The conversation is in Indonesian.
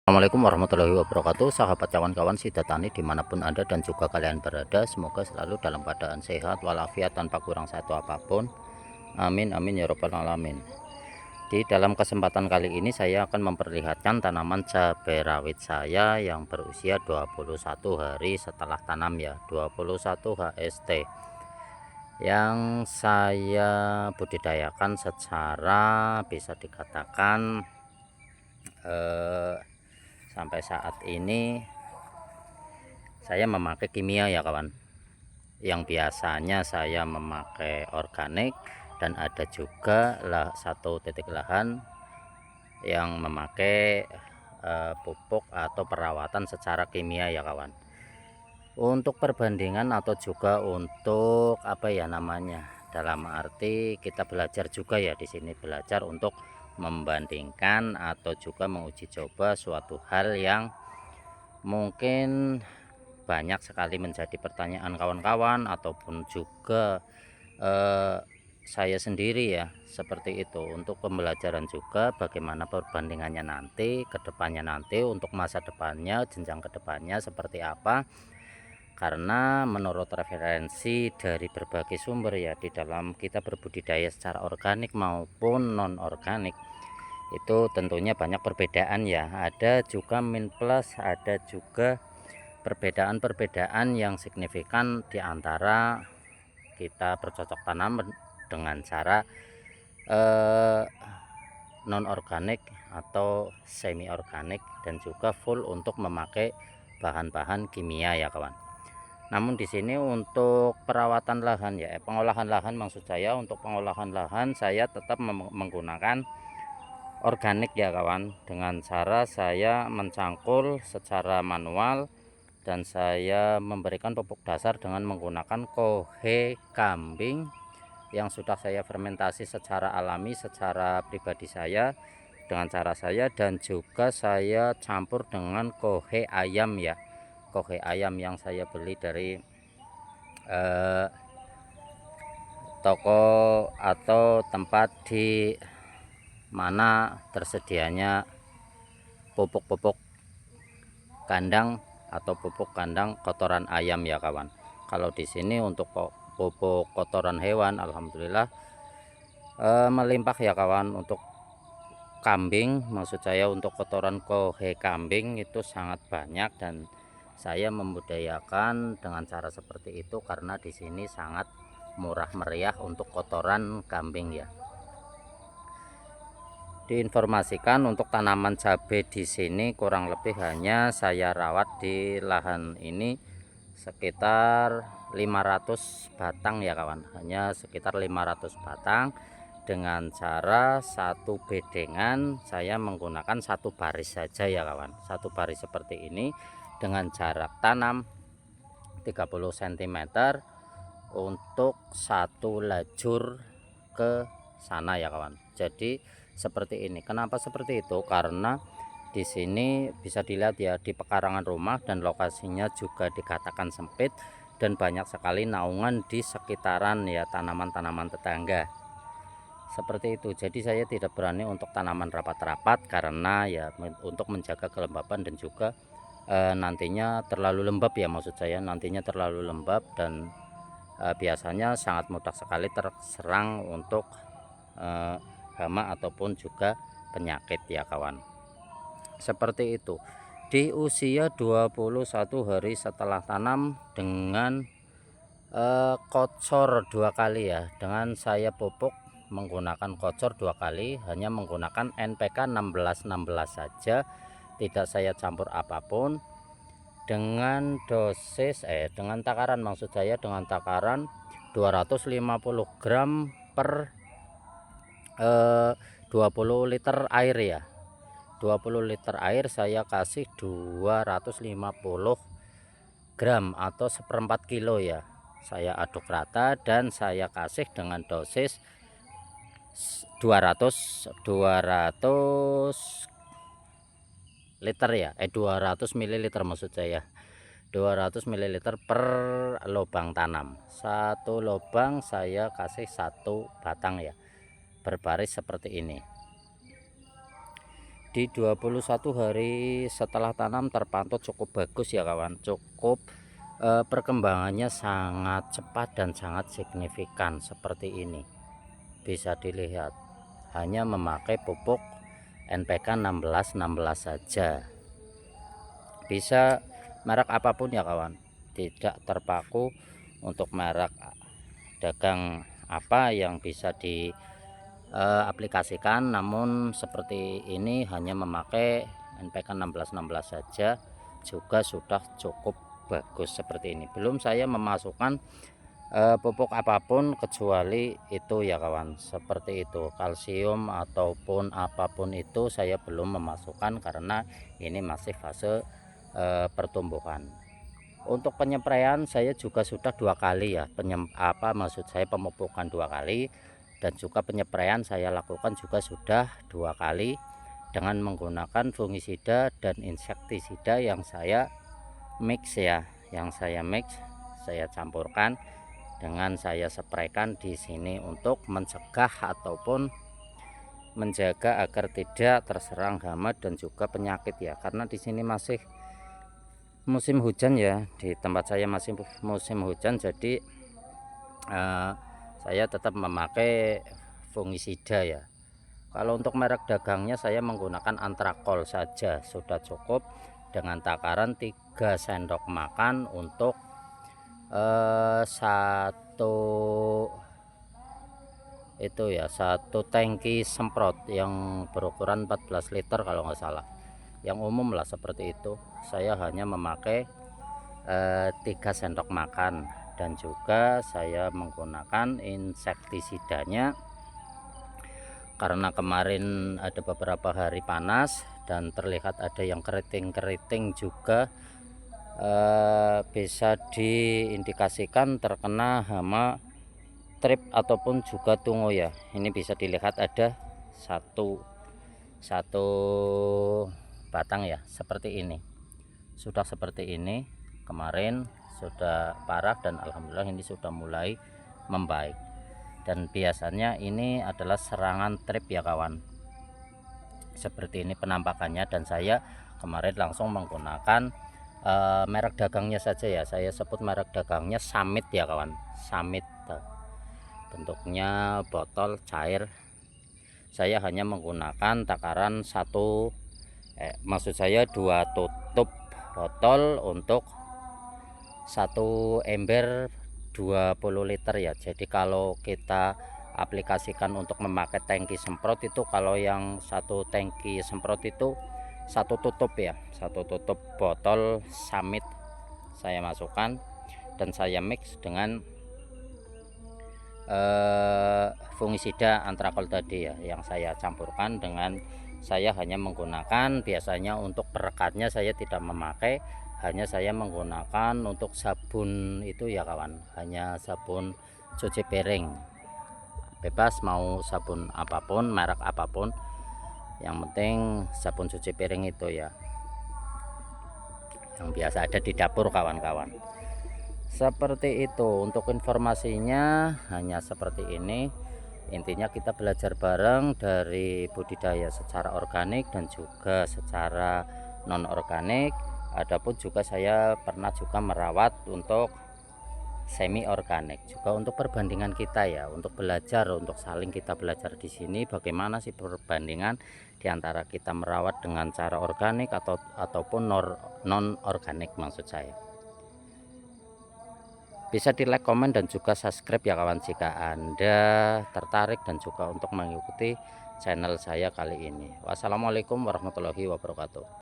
Assalamualaikum warahmatullahi wabarakatuh, sahabat kawan-kawan Sidat Tani dimanapun Anda dan juga kalian berada. Semoga selalu dalam keadaan sehat walafiat tanpa kurang satu apapun. Amin amin ya robbal alamin. Di dalam kesempatan kali ini saya akan memperlihatkan tanaman cabai rawit saya yang berusia 21 hari setelah tanam ya, 21 HST yang saya budidayakan secara bisa dikatakan sampai saat ini saya memakai kimia ya kawan. Yang biasanya saya memakai organik, dan ada juga satu titik lahan yang memakai pupuk atau perawatan secara kimia ya kawan. Untuk perbandingan atau juga untuk apa ya namanya, dalam arti kita belajar juga ya di sini, belajar untuk membandingkan atau juga menguji coba suatu hal yang mungkin banyak sekali menjadi pertanyaan kawan-kawan ataupun juga saya sendiri ya, seperti itu. Untuk pembelajaran juga bagaimana perbandingannya nanti kedepannya, nanti untuk masa depannya, jenjang kedepannya seperti apa. Karena menurut referensi dari berbagai sumber ya, di dalam kita berbudidaya secara organik maupun non organik itu tentunya banyak perbedaan ya. Ada juga min plus, ada juga perbedaan-perbedaan yang signifikan di antara kita bercocok tanam dengan cara non organik atau semi organik, dan juga full untuk memakai bahan-bahan kimia ya kawan. Namun di sini untuk perawatan lahan ya, pengolahan lahan maksud saya, untuk pengolahan lahan saya tetap menggunakan organik ya kawan, dengan cara saya mencangkul secara manual dan saya memberikan pupuk dasar dengan menggunakan kohe kambing yang sudah saya fermentasi secara alami, secara pribadi saya dengan cara saya, dan juga saya campur dengan kohe ayam ya, kohe ayam yang saya beli dari toko atau tempat di mana tersedianya pupuk-pupuk kandang atau pupuk kandang kotoran ayam ya kawan. Kalau di sini untuk pupuk kotoran hewan alhamdulillah melimpah ya kawan. Untuk kambing maksud saya, untuk kotoran kohe kambing itu sangat banyak, dan saya membudayakan dengan cara seperti itu karena di sini sangat murah meriah untuk kotoran kambing ya. Diinformasikan untuk tanaman cabai di sini kurang lebih hanya saya rawat di lahan ini sekitar 500 batang ya kawan, hanya sekitar 500 batang dengan cara satu bedengan saya menggunakan satu baris saja ya kawan, satu baris seperti ini dengan jarak tanam 30 cm untuk satu lajur ke sana ya kawan. Jadi seperti ini. Kenapa seperti itu? Karena di sini bisa dilihat ya, di pekarangan rumah dan lokasinya juga dikatakan sempit dan banyak sekali naungan di sekitaran ya tanaman-tanaman tetangga. Seperti itu. Jadi saya tidak berani untuk tanaman rapat-rapat karena ya untuk menjaga kelembapan dan juga nantinya terlalu lembab ya, maksud saya nantinya terlalu lembab dan biasanya sangat mudah sekali terserang untuk hama ataupun juga penyakit ya kawan. Seperti itu. Di usia 21 hari setelah tanam dengan kocor 2 kali ya, dengan saya pupuk menggunakan kocor 2 kali, hanya menggunakan NPK 16-16 saja, tidak saya campur apapun, dengan dosis dengan takaran maksud saya, dengan takaran 250 gram per 20 liter air ya, 20 liter air saya kasih 250 gram atau seperempat kilo ya, saya aduk rata dan saya kasih dengan dosis 200 liter ya, 200 ml maksud saya, 200 ml per lubang tanam. Satu lubang saya kasih satu batang ya, berbaris seperti ini. di 21 hari setelah tanam terpantau cukup bagus ya kawan, cukup perkembangannya sangat cepat dan sangat signifikan seperti ini. Bisa dilihat hanya memakai pupuk NPK 16 saja. Bisa merek apapun ya kawan, tidak terpaku untuk merek dagang apa yang bisa diaplikasikan, namun seperti ini hanya memakai NPK 16 saja juga sudah cukup bagus seperti ini. Belum saya memasukkan pupuk apapun kecuali itu ya kawan, seperti itu, kalsium ataupun apapun itu saya belum memasukkan karena ini masih fase pertumbuhan. Untuk penyempraian saya juga sudah 2 kali ya, maksud saya pemupukan 2 kali, dan juga penyempraian saya lakukan juga sudah 2 kali dengan menggunakan fungisida dan insektisida yang saya mix ya, saya campurkan dengan saya spraykan di sini untuk mencegah ataupun menjaga agar tidak terserang hama dan juga penyakit ya, karena di sini masih musim hujan ya, di tempat saya masih musim hujan, jadi saya tetap memakai fungisida ya. Kalau untuk merek dagangnya saya menggunakan Antrakol saja sudah cukup, dengan takaran 3 sendok makan untuk satu tangki semprot yang berukuran 14 liter kalau nggak salah, yang umum lah seperti itu. Saya hanya memakai 3 sendok makan, dan juga saya menggunakan insektisidanya karena kemarin ada beberapa hari panas dan terlihat ada yang keriting-keriting juga, bisa diindikasikan terkena hama trip ataupun juga tungo ya. Ini bisa dilihat ada satu batang ya, seperti ini, sudah seperti ini. Kemarin sudah parah dan alhamdulillah ini sudah mulai membaik, dan biasanya ini adalah serangan trip ya kawan, seperti ini penampakannya. Dan saya kemarin langsung menggunakan merek dagangnya saja ya, saya sebut merek dagangnya Summit ya kawan, Summit, bentuknya botol cair. Saya hanya menggunakan takaran maksud saya 2 tutup botol untuk 1 ember 20 liter ya. Jadi kalau kita aplikasikan untuk memakai tangki semprot itu, kalau yang 1 tangki semprot itu 1 tutup ya, 1 tutup botol Summit saya masukkan, dan saya mix dengan fungisida Antrakol tadi ya, yang saya campurkan dengan, saya hanya menggunakan, biasanya untuk perekatnya saya tidak memakai, hanya saya menggunakan untuk sabun itu ya kawan, hanya sabun cuci piring, bebas mau sabun apapun, merek apapun, yang penting sabun cuci piring itu ya, yang biasa ada di dapur kawan-kawan. Seperti itu untuk informasinya, hanya seperti ini. Intinya kita belajar bareng dari budidaya secara organik dan juga secara non organik. Adapun juga saya pernah juga merawat untuk semi organik juga, untuk perbandingan kita ya, untuk belajar, untuk saling kita belajar di sini bagaimana sih perbandingan di antara kita merawat dengan cara organik ataupun non organik maksud saya. Bisa di like, komen, dan juga subscribe ya kawan, jika Anda tertarik dan juga untuk mengikuti channel saya kali ini. Wassalamualaikum warahmatullahi wabarakatuh.